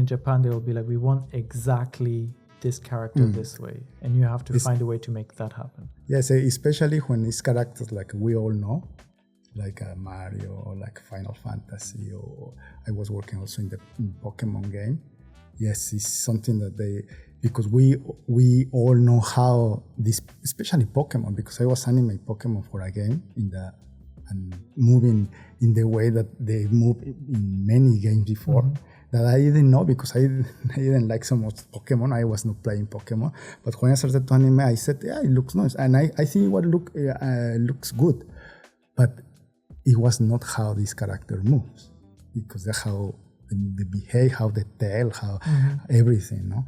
Japan, they will be like, we want exactly this character this way. And you have to find a way to make that happen. Yes, especially when it's characters like we all know, like Mario or like Final Fantasy, or I was working also in the Pokemon game. Yes, it's something that because we all know how this, especially Pokemon, because I was animating Pokemon for a game and moving in the way that they move in many games before. That I didn't know because I didn't like so much Pokemon. I was not playing Pokemon. But when I started to anime, I said, yeah, it looks nice. And I think what looks good. But it was not how this character moves. Because that's how they behave, how they tell, how everything. No?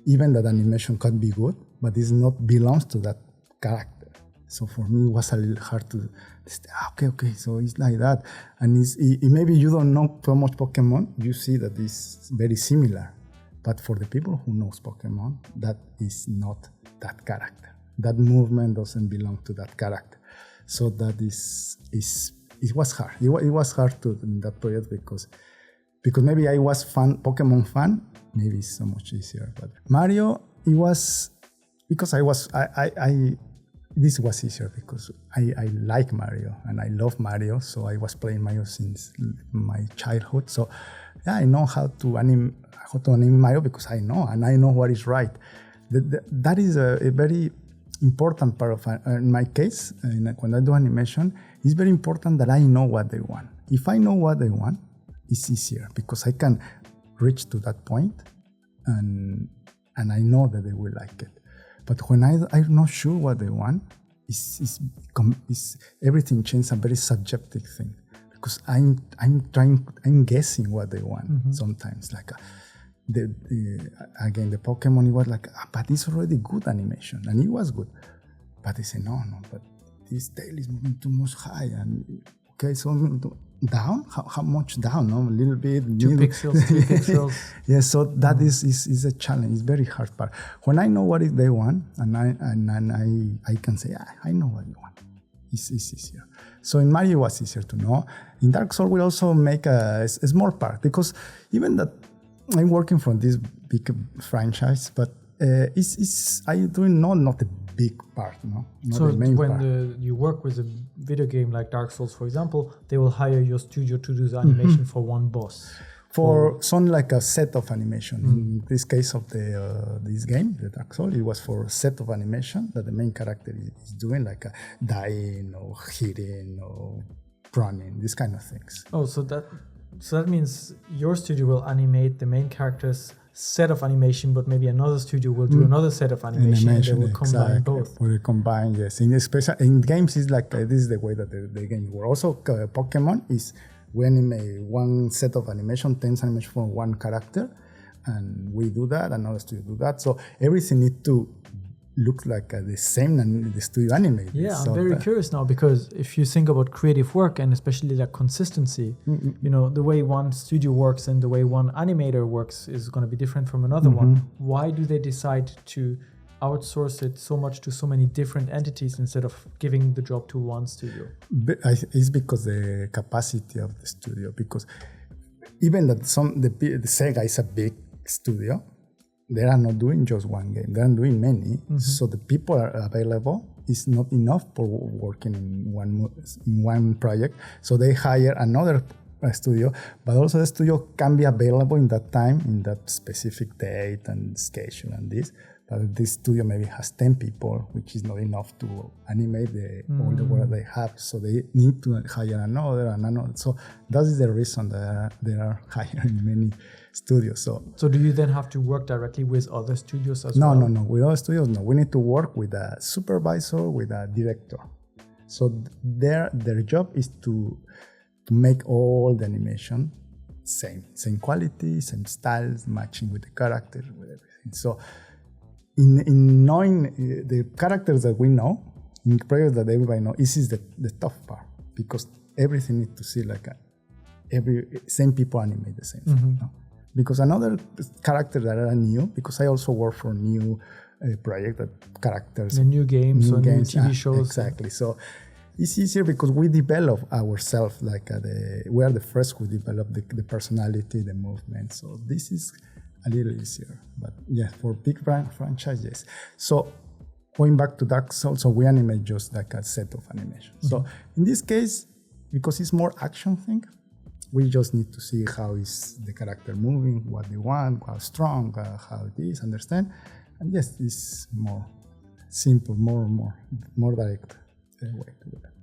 Even that animation can be good, but it not belongs to that character. So for me, it was a little hard to say, okay, so it's like that. And maybe you don't know so much Pokemon, you see that it's very similar. But for the people who knows Pokemon, that is not that character. That movement doesn't belong to that character. So that it was hard. It was hard in that project because maybe I was Pokemon fan, maybe it's so much easier. But Mario, it was, because this was easier because I like Mario and I love Mario, so I was playing Mario since my childhood. So yeah, I know how to animate Mario because I know, and I know what is right. That is a very important part of, in my case, when I do animation, it's very important that I know what they want. If I know what they want, it's easier because I can reach to that point and I know that they will like it. But when I'm not sure what they want, everything changes, a very subjective thing. Because I'm guessing what they want sometimes. Like again, the Pokemon, it was like, but it's already good animation, and it was good. But they say no, but this tail is moving too much high, and okay, so down? How much down? No, a little bit. 2 pixels, 3 pixels. Yeah, so that is a challenge. It's very hard part. When I know what they want, and I can say, I know what you want. It's easier. So in Mario, it was easier to know. In Dark Souls, we also make a small part because even that I'm working from this big franchise, but I doing not the big part, no. Not so the main part. When you work with a video game like Dark Souls, for example, they will hire your studio to do the animation for one boss. For some like a set of animation. In this case of this game, the Dark Souls, it was for a set of animation that the main character is doing, like dying or hitting or running, these kind of things. Oh, so that means your studio will animate the main character's set of animation, but maybe another studio will do another set of animation and they will combine both. We'll combine, yes. In games, it's like this is the way that the game works. Also, Pokemon is we animate one set of animation, 10 animation for one character, and we do that, another studio do that. So everything needs to look like the same and the studio animated. Yeah, so I'm very curious now, because if you think about creative work and especially like consistency, you know, the way one studio works and the way one animator works is going to be different from another one. Why do they decide to outsource it so much to so many different entities instead of giving the job to one studio? It's because the capacity of the studio, because even that the Sega is a big studio, they are not doing just one game, they are doing many. So the people are available is not enough for working in one project. So they hire another studio, but also the studio can be available in that time, in that specific date and schedule and this. But this studio maybe has 10 people, which is not enough to animate all the work they have. So they need to hire another and another. So that is the reason that they are hiring many studios. So do you then have to work directly with other studios as well? No. With other studios, no. We need to work with a supervisor, with a director. So their job is to make all the animation same quality, same styles, matching with the characters, with everything. So in knowing the characters that we know, in projects that everybody knows, this is the tough part, because everything needs to see like same people animate the same thing. No? Because another characters that are new, because I also work for new project that characters, the new games or new TV shows. Exactly. So it's easier because we develop ourselves, like we are the first who develop the personality, the movement. So this is a little easier. But yeah, for big franchise, yes. So going back to Dark Souls, so we animate just like a set of animations. So in this case, because it's more action thing, we just need to see how is the character moving, what they want, how strong, how it is, understand? And yes, it's more simple, more direct way to do that.